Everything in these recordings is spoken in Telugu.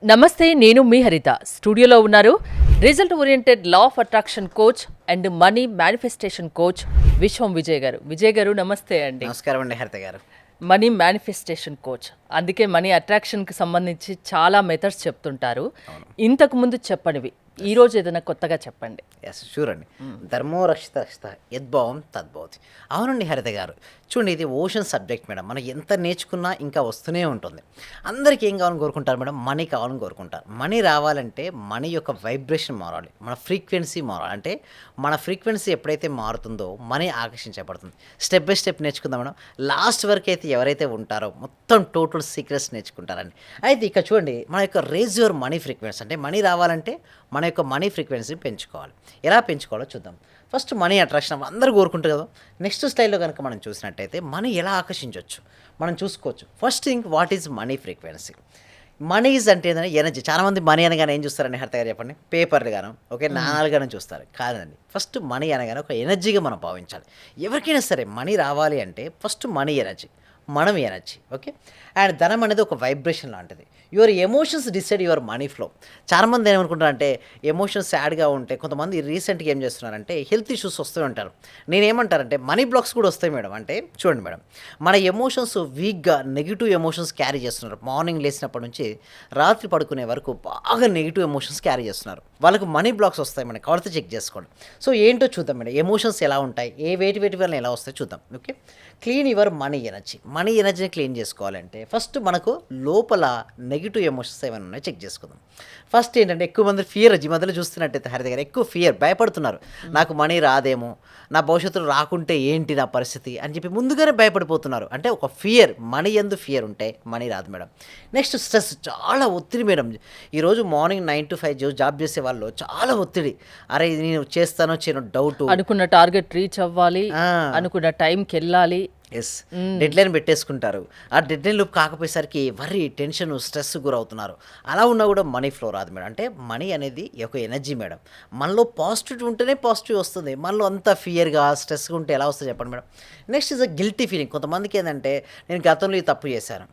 నమస్తే, నేను మీ హరిత. స్టూడియోలో ఉన్నారు result oriented law of attraction coach and money manifestation coach విశ్వం విజయ్ గారు. విజయ్ గారు నమస్తే అండి. నమస్కారం అండి హరిత గారు. మనీ మేనిఫెస్టేషన్ కోచ్, అందుకే మనీ అట్రాక్షన్కి సంబంధించి చాలా మెథడ్స్ చెప్తుంటారు. ఇంతకు ముందు చెప్పనివి ఈరోజు ఏదైనా కొత్తగా చెప్పండి. ఎస్, షూర్ అండి. ధర్మో రక్షిత రక్షిత యద్భావం తద్భవతి. అవునండి హరిత గారు, చూడండి, ఇది ఓషన్ సబ్జెక్ట్ మేడం. మనం ఎంత నేర్చుకున్నా ఇంకా వస్తూనే ఉంటుంది. అందరికీ ఏం కావాలని కోరుకుంటారు మేడం? మనీ కావాలని కోరుకుంటారు. మనీ రావాలంటే మనీ యొక్క వైబ్రేషన్ మారాలి, మన ఫ్రీక్వెన్సీ మారాలి. అంటే మన ఫ్రీక్వెన్సీ ఎప్పుడైతే మారుతుందో మనీ ఆకర్షించబడుతుంది. స్టెప్ బై స్టెప్ నేర్చుకుందాం మేడం. లాస్ట్ వరకు అయితే ఎవరైతే ఉంటారో మొత్తం టోటల్ సీక్రెట్స్ నేర్చుకుంటారండి. అయితే ఇక చూడండి, మన యొక్క రేజ్ యువర్ మనీ ఫ్రీక్వెన్సీ. అంటే మనీ రావాలంటే మన యొక్క మనీ ఫ్రీక్వెన్సీ పెంచుకోవాలి. ఎలా పెంచుకోవాలో చూద్దాం. ఫస్ట్ మనీ అట్రాక్షన్ అందరూ కోరుకుంటారు కదా. నెక్స్ట్ స్టైల్లో కనుక మనం చూసినట్టయితే మనీ ఎలా ఆకర్షించవచ్చు మనం చూసుకోవచ్చు. First thing, what is money frequency? Money is అంటే ఏంటంటే ఎనర్జీ. చాలామంది మనీ అనగానే ఏం చూస్తారని హరిత గారు చెప్పండి? పేపర్లు గాను, ఓకే, నాణాలుగానే చూస్తారు. కాదండి, ఫస్ట్ మనీ అనగానే ఒక ఎనర్జీగా మనం భావించాలి. ఎవరికైనా సరే మనీ రావాలి అంటే ఫస్ట్ మనీ ఎనర్జీ, మనం ఎనర్జీ, ఓకే. అండ్ ధనం అనేది ఒక వైబ్రేషన్ లాంటిది. Your emotions decide your money flow. చాలామంది ఏమనుకుంటారంటే ఎమోషన్స్ సాడ్గా ఉంటే, కొంతమంది రీసెంట్గా ఏం చేస్తున్నారంటే హెల్త్ ఇష్యూస్ వస్తూ ఉంటారు. నేనేమంటారంటే మనీ బ్లాక్స్ కూడా వస్తాయి మేడం. అంటే చూడండి మేడం, మన ఎమోషన్స్ వీక్గా నెగిటివ్ ఎమోషన్స్ క్యారీ చేస్తున్నారు. మార్నింగ్ లేచినప్పటి నుంచి రాత్రి పడుకునే వరకు బాగా నెగిటివ్ ఎమోషన్స్ క్యారీ చేస్తున్నారు. వాళ్ళకు మనీ బ్లాక్స్ వస్తాయి మేడం. కవలతో చెక్ చేసుకోండి. సో ఏంటో చూద్దాం మేడం, ఎమోషన్స్ ఎలా ఉంటాయి, వేటి వల్ల ఎలా వస్తాయి చూద్దాం, okay. Clean your money energy. Money ఎనర్జీని క్లీన్ చేసుకోవాలంటే ఫస్ట్ మనకు లోపల నెగిటివ్ ఎమోషన్స్ ఏమైనా ఉన్నాయో చెక్ చేసుకుందాం. ఫస్ట్ ఏంటంటే ఎక్కువ మంది ఫియర్, ఈ మధ్యలో చూస్తున్నట్టయితే హరి దగ్గర ఎక్కువ ఫియర్, భయపడుతున్నారు. నాకు మనీ రాదేమో, నా భవిష్యత్తులో రాకుంటే ఏంటి నా పరిస్థితి అని చెప్పి ముందుగానే భయపడిపోతున్నారు. అంటే ఒక ఫియర్, మనీ ఎందు ఫియర్ ఉంటే మనీ రాదు మేడం. నెక్స్ట్ స్ట్రెస్, చాలా ఒత్తిడి మేడం. ఈరోజు మార్నింగ్ 9 to 5 జాబ్ చేసే వాళ్ళు చాలా ఒత్తిడి. అరే ఇది నేను చేస్తానో చేయను డౌట్, అనుకున్న టార్గెట్ రీచ్ అవ్వాలి, అనుకున్న టైంకి వెళ్ళాలి. ఎస్, డెడ్ లైన్ పెట్టేసుకుంటారు. ఆ డెడ్ లైన్ లోపు కాకపోయేసరికి వర్రీ, టెన్షన్, స్ట్రెస్ గురవుతున్నారు. అలా ఉన్నా కూడా మనీ ఫ్లో రాదు మేడం. అంటే మనీ అనేది ఒక ఎనర్జీ మేడం. మనలో పాజిటివ్ ఉంటేనే పాజిటివ్ వస్తుంది. మనలో అంతా ఫియర్గా స్ట్రెస్గా ఉంటే ఎలా వస్తుంది చెప్పండి madam. Next is a guilty feeling. కొంతమందికి ఏంటంటే నేను గతంలో ఈ తప్పు చేశాను,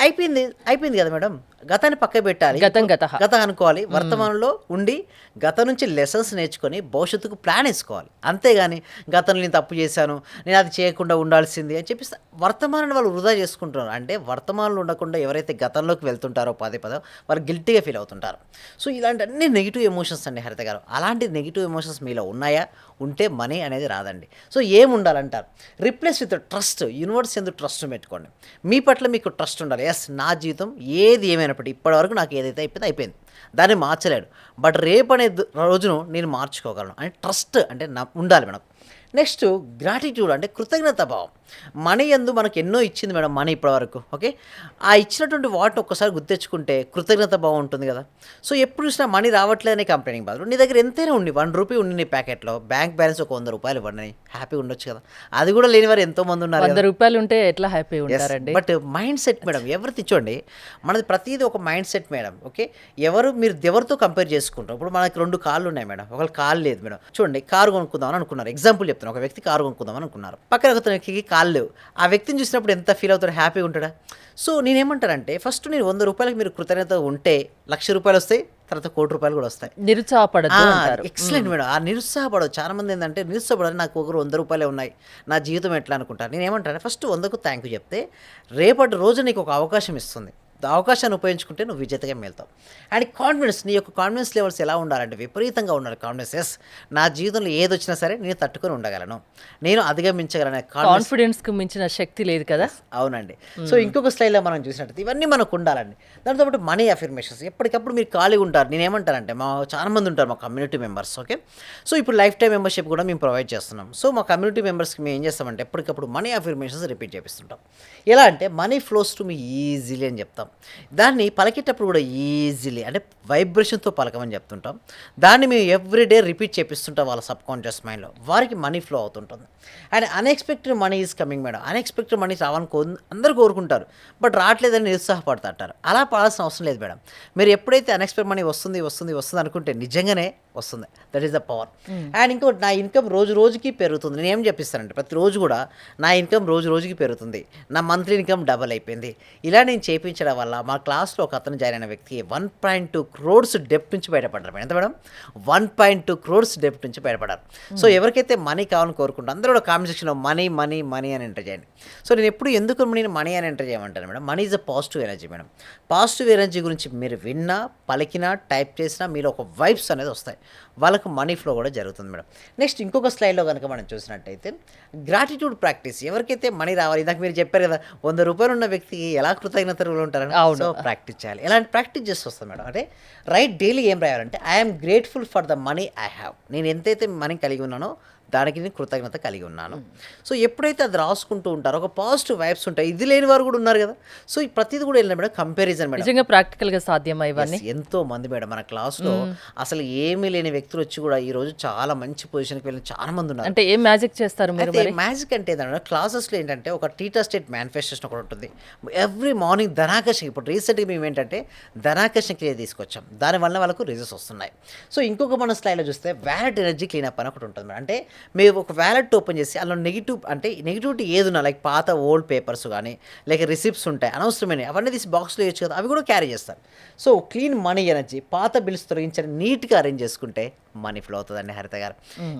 అయిపోయింది కదా మేడం, గతాన్ని పక్క పెట్టాలి, గత అనుకోవాలి. వర్తమానంలో ఉండి గతం నుంచి లెసన్స్ నేర్చుకొని భవిష్యత్తుకు ప్లాన్ వేసుకోవాలి. అంతేగాని గతంలో నేను తప్పు చేశాను, నేను అది చేయకుండా ఉండాల్సింది అని చెప్పి వర్తమానాన్ని వాళ్ళు వృధా చేసుకుంటున్నారు. అంటే వర్తమానంలో ఉండకుండా ఎవరైతే గతంలోకి వెళ్తుంటారో పదే వాళ్ళు గిల్టీగా ఫీల్ అవుతుంటారు. సో ఇలాంటి అన్ని నెగిటివ్ ఎమోషన్స్ అండి హరిత గారు. అలాంటి నెగిటివ్ ఎమోషన్స్ మీలో ఉన్నాయా? ఉంటే మనీ అనేది రాదండి. సో ఏం ఉండాలంటారు? Replace with trust. యూనివర్స్ ఎందుకు ట్రస్ట్ పెట్టుకోండి. మీ పట్ల మీకు ట్రస్ట్ ఉండాలి. ఎస్, నా జీవితం ఏది ఏమైనప్పటికీ ఇప్పటివరకు నాకు ఏదైతే అయిపోయింది దాన్ని మార్చలేడు, బట్ రేపు అనే రోజును నేను మార్చుకోగలను అని ట్రస్ట్ అంటే ఉండాలి మేడం. నెక్స్ట్ గ్రాటిట్యూడ్, అంటే కృతజ్ఞత భావం. మనీ ఎందు మనకు ఎన్నో ఇచ్చింది మేడం మనీ ఇప్పటివరకు, ఓకే. ఆ ఇచ్చినటువంటి వాటిని ఒక్కసారి గుర్తెచ్చుకుంటే కృతజ్ఞత భావం ఉంటుంది కదా. సో ఎప్పుడు చూసినా మనీ రావట్లేదనే కంప్లైంట్ బదులు నీ దగ్గర ఎంతైనా ఉండి 1 రూపీ ఉండి నీ ప్యాకెట్లో, బ్యాంక్ బ్యాలెన్స్ ఒక 100 రూపాయలు ఇవ్వండి, హ్యాపీగా ఉండొచ్చు కదా. అది కూడా లేని వారు ఎంతో మంది ఉన్నారు. 100 రూపాయలు ఉంటే ఎట్లా హ్యాపీ ఉంటారండి. బట్ మైండ్ సెట్ మేడం, ఎవరిది చూడండి, మనది ప్రతిదీ ఒక మైండ్ సెట్ మేడం, ఓకే. మీరు ఎవరితో కంపేర్ చేసుకుంటారు? ఇప్పుడు మనకి 2 కాళ్ళు ఉన్నాయి మేడం, ఒకళ్ళు కాళ్ళు లేదు మేడం. చూడండి, కారు కొనుక్కుందామని అనుకున్నారు, ఎగ్జాంపుల్ చెప్తాను. ఒక వ్యక్తి కారు కొనుక్కుందామని అనుకున్నారు, పక్కన ఒక వ్యక్తికి కాళ్ళు లేవు. ఆ వ్యక్తిని చూసినప్పుడు ఎంత ఫీల్ అవుతాడు? హ్యాపీగా ఉంటాడా? సో నేనేమంటానంటే ఫస్ట్ నేను 100 రూపాయలకి మీరు కృతజ్ఞత ఉంటే 1,00,000 రూపాయలు వస్తాయి, తర్వాత 1,00,00,000 రూపాయలు కూడా వస్తాయి. నిరుత్సాహపడదు. Excellent madam. ఆ నిరుత్సాహపడదు. చాలా మంది ఏంటంటే నిరుత్సాహపడదు, నాకు ఒకరు 100 రూపాయలే ఉన్నాయి, నా జీవితం ఎట్లా అనుకుంటారు. నేనేమంటాను, ఫస్ట్ 100కు థ్యాంక్ యూ చెప్తే రేపటి రోజు నీకు ఒక అవకాశం ఇస్తుంది. అవకాశాన్ని ఉపయోగించుకుంటే నువ్వు విజేతగా వెళ్తావు. అండ్ కాన్ఫిడెన్స్, నీ యొక్క కాన్ఫిడెన్స్ లెవెల్స్ ఎలా ఉండాలంటే విపరీతంగా ఉండాలి కాన్ఫిడెన్స్. ఎస్, నా జీవితంలో ఏది వచ్చినా సరే నేను తట్టుకొని ఉండగలను, నేను అధిగమించగలను. కాన్ఫిడెన్స్కి మించిన శక్తి లేదు కదా. అవునండి. సో ఇంకొక స్లైడ్లో మనం చూసినట్టు ఇవన్నీ మనకు ఉండాలండి. దాంతో పాటు మనీ అఫర్మేషన్స్. ఎప్పటికప్పుడు మీరు ఖాళీగా ఉంటారు. నేనేమంటానంటే చాలా మంది ఉంటారు మా కమ్యూనిటీ మెంబర్స్, ఓకే. సో ఇప్పుడు లైఫ్ టైం మెంబర్షిప్ కూడా మేము ప్రొవైడ్ చేస్తున్నాం. సో మా కమ్యూనిటీ మెంబర్స్కి మేము ఏం చేస్తామంటే ఎప్పటికప్పుడు మనీ అఫర్మేషన్స్ రిపీట్ చేపిస్తుంటాం. ఎలా అంటే money flows to me easily అని చెప్తాం. దాన్ని పలికేటప్పుడు కూడా ఈజీలీ అంటే వైబ్రేషన్తో పలకమని చెప్తుంటాం. దాన్ని మేము ఎవ్రీడే రిపీట్ చేపిస్తుంటాం వాళ్ళ సబ్ కాన్షియస్ మైండ్లో. వారికి మనీ ఫ్లో అవుతుంటుంది. And unexpected money is coming madam. Unexpected money రావాలని అందరూ కోరుకుంటారు, బట్ రావట్లేదని నిరుత్సాహపడతారు. అలా పడాల్సిన అవసరం లేదు మేడం. మీరు ఎప్పుడైతే అన్ఎక్స్పెక్టెడ్ మనీ వస్తుంది అనుకుంటే నిజంగానే వస్తుంది. That is the power. And ఇంకోటి, నా ఇన్కమ్ రోజు రోజుకి పెరుగుతుంది. నేను ఏం చెప్పిస్తానంటే ప్రతిరోజు కూడా నా ఇన్కమ్ రోజు రోజుకి పెరుగుతుంది, నా మంత్లీ ఇన్కమ్ డబల్ అయిపోయింది. ఇలా నేను చేయించడం వల్ల మా క్లాస్లో ఒక అతను జాయిన్ అయిన వ్యక్తికి 1.2 crores డెప్ట్ నుంచి బయటపడ్డారు మేడం. ఎంత మేడం? 1.2 crores డెప్ట్ నుంచి బయటపడ్డారు. సో ఎవరికైతే మనీ కావాలని కోరుకుంటారో అందరూ కూడా కామెంట్ సెక్షన్లో మనీ మనీ మనీ అని ఎంటర్ చేయండి. సో నేను ఎప్పుడు ఎందుకు నేను మనీ అని ఎంటర్ చేయమంటాను madam, money is a positive energy madam. Positive energy గురించి మీరు విన్నా, పలికినా, టైప్ చేసినా మీలో ఒక వైబ్స్ అనేది వస్తాయి, వాళ్ళకు మనీ ఫ్లో కూడా జరుగుతుంది మేడం. నెక్స్ట్ ఇంకొక స్లైడ్లో కనుక మనం చూసినట్టయితే గ్రాటిట్యూడ్ ప్రాక్టీస్. ఎవరికైతే మనీ రావాలి, ఇందాక మీరు చెప్పారు కదా 100 రూపాయలు ఉన్న వ్యక్తికి ఎలా కృతజ్ఞతలు ఉంటారని. సో ప్రాక్టీస్ చేయాలి. ఎలాంటి ప్రాక్టీస్ చేసి వస్తుంది మేడం అంటే రైట్ డైలీ ఏం రాయాలంటే I'm grateful for the money I have. నేను ఎంతైతే మనీ కలిగి ఉన్నానో దానికి నేను కృతజ్ఞత కలిగి ఉన్నాను. సో ఎప్పుడైతే అది రాసుకుంటూ ఉంటారో ఒక పాజిటివ్ వైబ్స్ ఉంటాయి. ఇది లేని వారు కూడా ఉన్నారు కదా. సో ఈ ప్రతిది కూడా వెళ్ళిన మేడం కంపారిజన్ మేడం. నిజంగా ప్రాక్టికల్గా సాధ్యమా ఇవన్నీ? ఎంతో మంది మేడం మన క్లాస్లో అసలు ఏమీ లేని వ్యక్తులు వచ్చి కూడా ఈ రోజు చాలా మంచి పొజిషన్కి వెళ్ళిన చాలా మంది ఉన్నారు. అంటే ఏం మ్యాజిక్ చేస్తారు మీరు? అయితే మ్యాజిక్ అంటే ఏంటంటే క్లాసెస్లో ఏంటంటే ఒక టీటా స్టేట్ మేనిఫెస్టేషన్ ఒకటి ఉంటుంది. ఎవ్రీ మార్నింగ్ ధనాకర్షణ. ఇప్పుడు రీసెంట్గా మేము ఏంటంటే ధనాకర్షణ క్రియ తీసుకొచ్చాం, దానివల్ల వాళ్ళకు రిజల్ట్స్ వస్తున్నాయి. సో ఇంకొక మన స్లైడ్లో చూస్తే వ్యాలెట్ ఎనర్జీ క్లీనప్ అని ఒకటి ఉంటుంది మేడం. అంటే మీరు ఒక వ్యాలెట్ ఓపెన్ చేసి అందులో నెగిటివిటీ ఏదున్నా లైక్ పాత ఓల్డ్ పేపర్స్ కానీ లేక రిసిప్ట్స్ ఉంటాయి అనవసరమైన అవన్నీ తీసి బాక్స్లో వేయచ్చు కదా, అవి కూడా క్యారీ చేస్తారు. సో క్లీన్ మనీ ఎనర్జీ, పాత బిల్స్ తొలగించని నీట్గా అరేంజ్ చేసుకుంటే మనీ ఫ్లో అవుతుందండి హరిత గారు.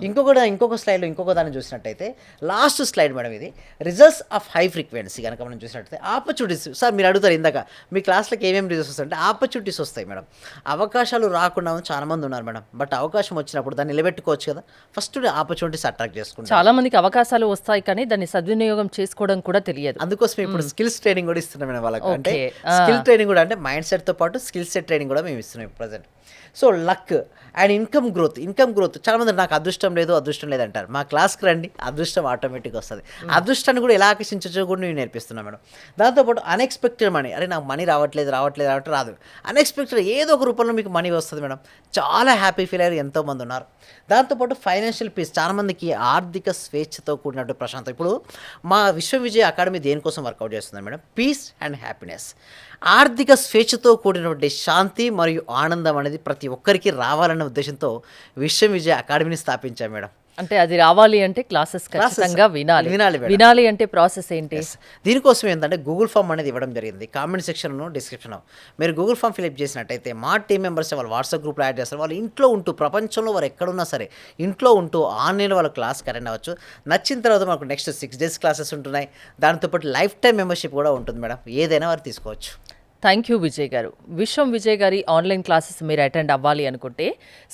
ఇంకొక స్లైడ్లో ఇంకొక దాన్ని చూసినట్టయితే లాస్ట్ స్లైడ్ మేడం, ఇది రిజల్ట్స్ ఆఫ్ హై ఫ్రీక్వెన్సీ కనుక మనం చూసినట్టయితే ఆపర్చునిటీస్. సార్ మీరు అడుగుతారు ఇందాక మీ క్లాస్లోకి ఏమేమి రిజల్ట్స్ వస్తాయి అంటే ఆపర్చునిటీస్ వస్తాయి మేడం. అవకాశాలు రాకుండా చాలా మంది ఉన్నారు మేడం, బట్ అవకాశం వచ్చినప్పుడు దాన్ని నిలబెట్టుకోవచ్చు కదా. ఫస్ట్ ఆపర్చునిటీస్ అట్రాక్ట్ చేసుకుంటాం. చాలా మందికి అవకాశాలు వస్తాయి కానీ దాన్ని సద్వినియోగం చేసుకోవడం కూడా తెలియదు. అందుకోసం ఇప్పుడు స్కిల్స్ ట్రైనింగ్ కూడా ఇస్తున్నాం మేడం వాళ్ళకి. అంటే స్కిల్ ట్రైనింగ్ కూడా అంటే మైండ్ సెట్తో పాటు స్కిల్ సెట్ ట్రైనింగ్ కూడా మేము ఇస్తున్నాం present. So luck and income growth. చాలా మంది నాకు అదృష్టం లేదు అంటారు. మా క్లాస్కి రండి, అదృష్టం ఆటోమేటిక్గా వస్తుంది. అదృష్టాన్ని కూడా ఎలా ఆకర్షించో కూడా నేను నేర్పిస్తున్నాను మేడం. దాంతోపాటు అన్ఎక్స్పెక్టెడ్ మనీ. అరే నాకు మనీ రావట్లేదు రాదు. అన్ఎక్స్పెక్టెడ్ ఏదో ఒక రూపంలో మీకు మనీ వస్తుంది మేడం. చాలా హ్యాపీ ఫీల్ అయ్యారు ఎంతోమంది ఉన్నారు. దాంతోపాటు ఫైనాన్షియల్ పీస్. చాలామందికి ఆర్థిక స్వేచ్ఛతో కూడినట్టు ప్రశాంతం. ఇప్పుడు మా విశ్వవిజయ అకాడమీ దేనికోసం వర్కౌట్ చేస్తుంది మేడం? Peace and happiness. ఆర్థిక స్వేచ్ఛతో కూడినటువంటి శాంతి మరియు ఆనందం అనేది ప్రతి ఒక్కరికి రావాలన్న ఉద్దేశంతో విశ్వవిజయ అకాడమీని స్థాపించాం మేడం. అంటే అది రావాలి అంటే క్లాసెస్ ఖచ్చితంగా వినాలి అంటే ప్రాసెస్ ఏంటి? దీనికోసం ఏంటంటే గూగుల్ ఫామ్ అనేది ఇవ్వడం జరిగింది. కామెంట్ సెక్షన్లో డిస్క్రిప్షన్లో మీరు గూగుల్ ఫామ్ ఫిల్అప్ చేసినట్టయితే మా టీం మెంబర్స్ వాళ్ళు వాట్సాప్ గ్రూప్లో యాడ్ చేస్తారు. వాళ్ళు ఇంట్లో ఉంటూ ప్రపంచంలో వారు ఎక్కడున్నా సరే ఇంట్లో ఉంటూ ఆన్లైన్లో వాళ్ళ క్లాస్కి అటెండ్ అవ్వచ్చు. నచ్చిన తర్వాత మనకు నెక్స్ట్ 6 days క్లాసెస్ ఉంటున్నాయి. దాంతోపాటు లైఫ్ టైం మెంబర్షిప్ కూడా ఉంటుంది మేడం. ఏదైనా వారు తీసుకోవచ్చు. థ్యాంక్ యూ విజయ్ గారు. విజయ్ గారి ఆన్లైన్ క్లాసెస్ మీరు అటెండ్ అవ్వాలి అనుకుంటే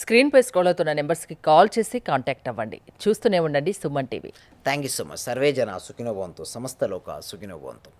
స్క్రీన్పై స్క్రోల్ అవుతున్న నెంబర్స్కి కాల్ చేసి కాంటాక్ట్ అవ్వండి. చూస్తూనే ఉండండి Suman TV. Thank you so much. Survey జన సుఖినో భవంతు, సమస్త లోక సుఖినో భవంతు.